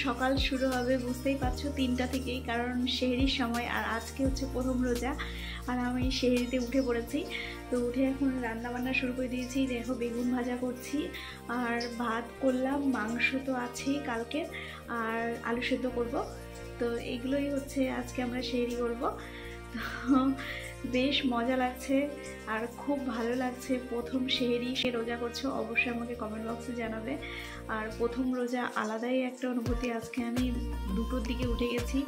সকাল শুরু হবে বুঝতেই পারছো 3টা থেকেই, কারণ সেহরির সময়। আর আজকে হচ্ছে প্রথম রোজা, আর আমি সেহরিতে উঠে পড়েছি। তো উঠে এখন রান্না বান্না শুরু করে দিয়েছি। দেখো বেগুন ভাজা করছি, আর ভাত করলাম, মাংস তো আছেই কালকে, আর আলু সেদ্ধ করব। তো এগুলোই হচ্ছে আজকে আমরা সেহরি করব। তো বেশ মজা লাগছে আর খুব ভালো লাগছে। প্রথম সেহরি সে রোজা করছো, অবশ্যই আমাকে কমেন্ট বক্সে জানাবে। আর প্রথম রোজা আলাদাই একটা অনুভূতি। আজকে আমি 2টোর দিকে উঠে গেছি,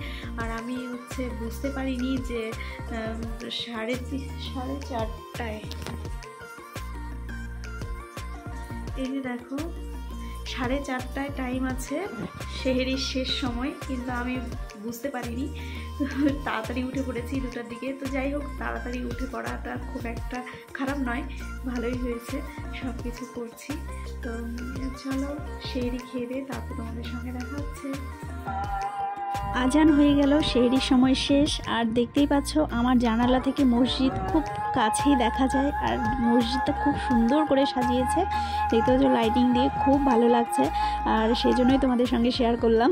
আর আমি হচ্ছে বুঝতে পারিনি যে 4:30 এই যে দেখো 4:30 টাইম আছে, সেহরির শেষ সময়, কিন্তু আমি বুঝতে পারিনি। তাড়াতাড়ি উঠে পড়েছি 2টার দিকে। তো যাই হোক, তাড়াতাড়ি উঠে পড়াটা খুব একটা খারাপ নয়, ভালোই হয়েছে, সব কিছু করছি। তো চলো সেহরি খেয়ে দিয়ে তারপর তোমাদের সঙ্গে দেখা হচ্ছে। আজান হয়ে গেল, সেহরির সময় শেষ। আর দেখতেই পাচ্ছ আমার জানালা থেকে মসজিদ খুব কাছেই দেখা যায়, আর মসজিদটা খুব সুন্দর করে সাজিয়েছে। দেখতে পাচ্ছ লাইটিং দিয়ে, খুব ভালো লাগছে, আর সেই জন্যই তোমাদের সঙ্গে শেয়ার করলাম।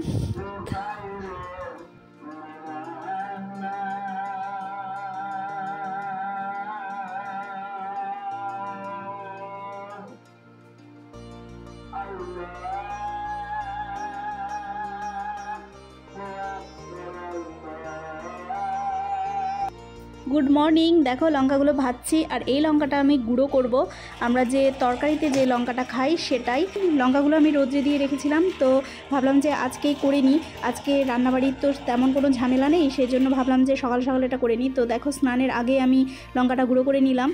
Good morning. দেখো লঙ্কাগুলো ভাজছি, আর এই লঙ্কাটা আমি গুঁড়ো করব। আমরা যে তরকারিতে যে লঙ্কাটা খাই সেটাই। লঙ্কাগুলো আমি রোদ্রে দিয়ে রেখেছিলাম, তো ভাবলাম যে আজকেই করে নিই। আজকে রান্নাবাড়ির তো তেমন কোনো ঝামেলা নেই, সেই জন্য ভাবলাম যে সকাল সকাল এটা করে নিই। তো দেখো স্নানের আগে আমি লঙ্কাটা গুঁড়ো করে নিলাম।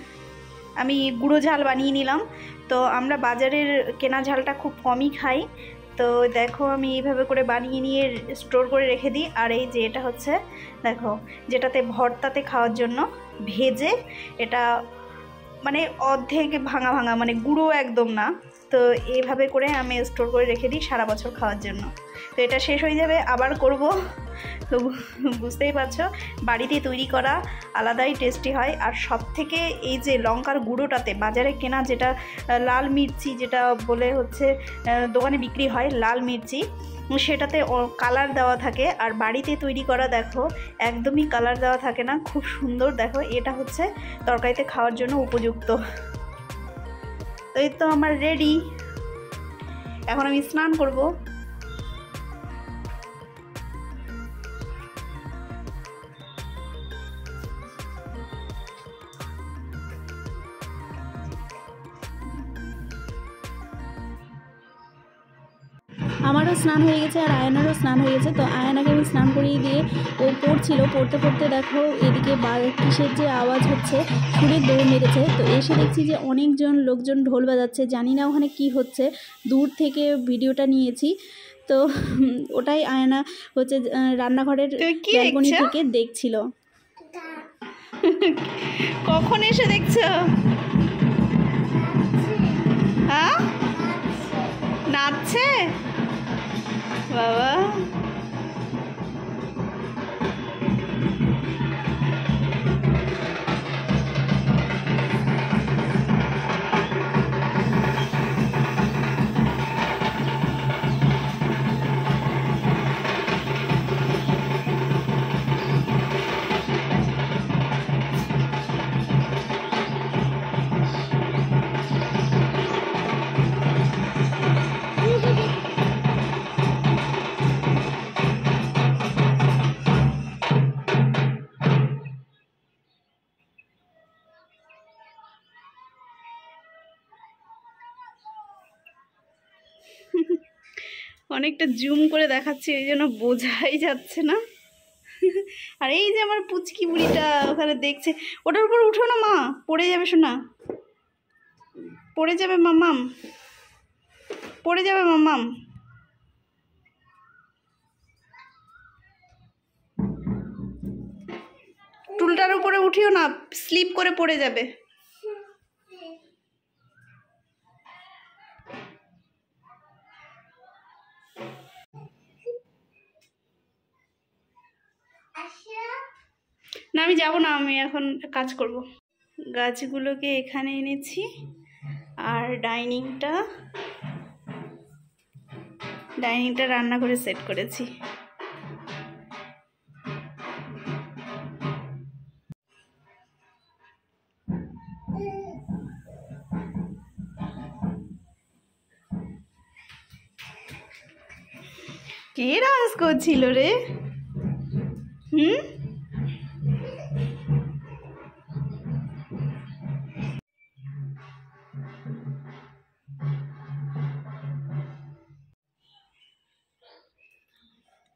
আমি গুঁড়ো ঝাল বানিয়ে নিলাম। তো আমরা বাজারের কেনা ঝালটা খুব কমই খাই। তো দেখো আমি এইভাবে করে বানিয়ে নিয়ে স্টোর করে রেখে দিই। আর এই যে এটা হচ্ছে দেখো, যেটাতে ভর্তাতে খাওয়ার জন্য ভেজে, এটা মানে অর্ধেক ভাঙা ভাঙা, মানে গুঁড়ো একদম না। তো এইভাবে করে আমি স্টোর করে রেখে দিই সারা বছর খাওয়ার জন্য। তো এটা শেষ হয়ে যাবে, আবার করব। তো বুঝতেই পারছো বাড়িতে তৈরি করা আলাদাই টেস্টি হয়। আর সব থেকে এই যে লঙ্কার গুঁড়োটাতে, বাজারে কেনা যেটা লাল মির্চি, যেটা বলে হচ্ছে দোকানে বিক্রি হয় লাল মির্চি, সেটাতে কালার দেওয়া থাকে। আর বাড়িতে তৈরি করা দেখো একদমই কালার দেওয়া থাকে না, খুব সুন্দর। দেখো এটা হচ্ছে তরকারিতে খাওয়ার জন্য উপযুক্ত। তো এই তো আমার রেডি, এখন আমি স্নান করব। আমারও স্নান হয়ে গেছে, আর আয়নারও স্নান হয়ে গেছে। তো আয়নাকে আমি স্নান করিয়ে দিয়ে ও পড়ছিল, পড়তে পড়তে দেখো এদিকে কিসের যে আওয়াজ হচ্ছে, সুরের দৌড় মেরেছে। তো এসে দেখছি যে অনেকজন লোকজন ঢোল বাজাচ্ছে, জানি না ওখানে কি হচ্ছে। দূর থেকে ভিডিওটা নিয়েছি। তো ওটাই আয়না হচ্ছে রান্নাঘরের ব্যালকনি থেকে দেখছিল। কখন এসে দেখছো? হ্যাঁ, নাচছে বাবা। অনেকটা জুম করে দেখাচ্ছি, এই জন্য বোঝাই যাচ্ছে না। আর এই যে আমার পুচকি বুড়িটা ওখানে দেখছে। ওটার উপর উঠো না মা, পড়ে যাবে শোনা, পড়ে যাবে মাম্মাম, পড়ে যাবে মাম্মাম। টুলটার উপরে উঠিও না, স্লিপ করে পড়ে যাবে। না আমি যাব না, আমি এখন কাজ করব। গাছগুলোকে এখানে এনেছি, আর ডাইনিংটা ডাইনিংটা রান্না করে সেট করেছি। কে রাজ করছিল রে?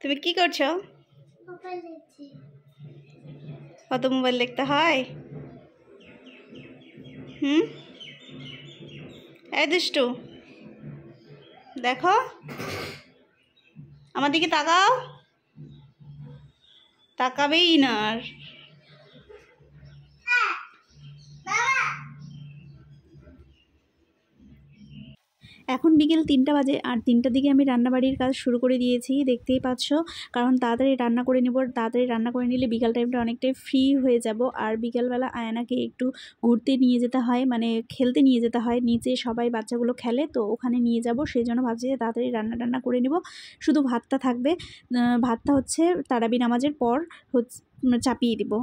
তুমি কি করছো? কত মোবাইল দেখতে হয়? এই দুষ্টু, দেখো আমার দিকে তাকাও। তাকাবেই না আর। এখন বিকেল 3টা বাজে, আর 3টার দিকে আমি রান্নাবাড়ির কাজ শুরু করে দিয়েছি, দেখতেই পাচ্ছ। কারণ তাড়াতাড়ি রান্না করে নেব, তাড়াতাড়ি রান্না করে নিলে বিকাল টাইমটা অনেকটাই ফ্রি হয়ে যাব। আর বিকালবেলা আয়নাকে একটু ঘুরতে নিয়ে যেতে হয়, মানে খেলতে নিয়ে যেতে হয়, নিচে সবাই বাচ্চাগুলো খেলে, তো ওখানে নিয়ে যাব। সেই জন্য ভাবছি যে তাড়াতাড়ি রান্না করে নেব। শুধু ভাতটা থাকবে, ভাতটা হচ্ছে তারাবি নামাজের পর চাপিয়ে দিব।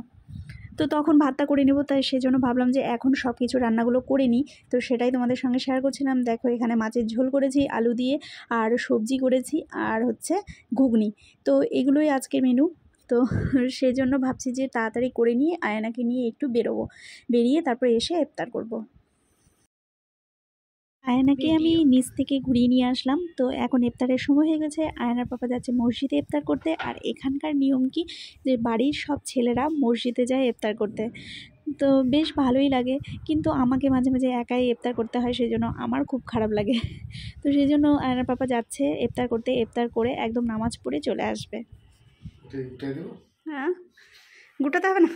তো তখন ভাতটা করে নেব, তাই সেজন্য ভাবলাম যে এখন সব কিছু রান্নাগুলো করে নিই। তো সেটাই তোমাদের সঙ্গে শেয়ার করছিলাম। দেখো এখানে মাছের ঝোল করেছি আলু দিয়ে, আর সবজি করেছি, আর হচ্ছে ঘুগনি। তো এগুলোই আজকের মেনু। তো সেই জন্য ভাবছি যে তাড়াতাড়ি করে নিয়ে আয়নাকে নিয়ে একটু বেরোবো, বেরিয়ে তারপরে এসে ইফতার করব। আয়নাকে আমি নিচ থেকে ঘুরিয়ে নিয়ে আসলাম। তো এখন ইফতারের সময় হয়ে গেছে, আয়নার পাপা যাচ্ছে মসজিদে ইফতার করতে। আর এখানকার নিয়ম কি যে বাড়ির সব ছেলেরা মসজিদে যায় ইফতার করতে, তো বেশ ভালোই লাগে। কিন্তু আমাকে মাঝে মাঝে একাই ইফতার করতে হয়, সেই জন্য আমার খুব খারাপ লাগে। তো সেই জন্য আয়নার পাপা যাচ্ছে ইফতার করতে, ইফতার করে একদম নামাজ পড়ে চলে আসবে। হ্যাঁ, গোটাতে হবে না,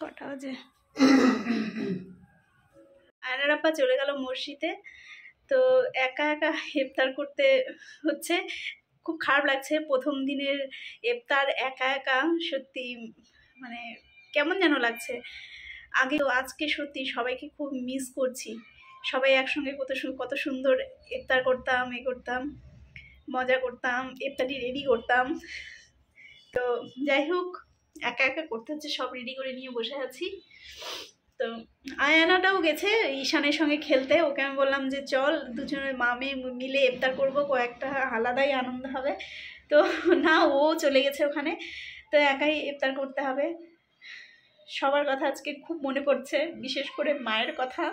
কটা বাজে? আয়নার আপা চলে গেল মসজিদে। তো একা একা ইফতার করতে হচ্ছে, খুব খারাপ লাগছে। প্রথম দিনের ইফতার একা একা সত্যি মানে কেমন যেন লাগছে। আগে তো আজকে সত্যি সবাইকে খুব মিস করছি। সবাই একসঙ্গে কত সুন্দর ইফতার করতাম, করতাম, মজা করতাম, ইফতারি রেডি করতাম। তো যাই হোক, একা একা করতে হচ্ছে, সব রেডি করে নিয়ে বসে আছি। তো আয়ানাটাও গেছে ঈশানের সঙ্গে খেলতে। ওকে আমি বললাম যে চল দুজনের মা মেয়ে মিলে ইফতার করবো, কয়েকটা আলাদাই আনন্দ হবে। তো না, ও চলে গেছে ওখানে। তো একাই ইফতার করতে হবে। সবার কথা আজকে খুব মনে পড়ছে, বিশেষ করে মায়ের কথা।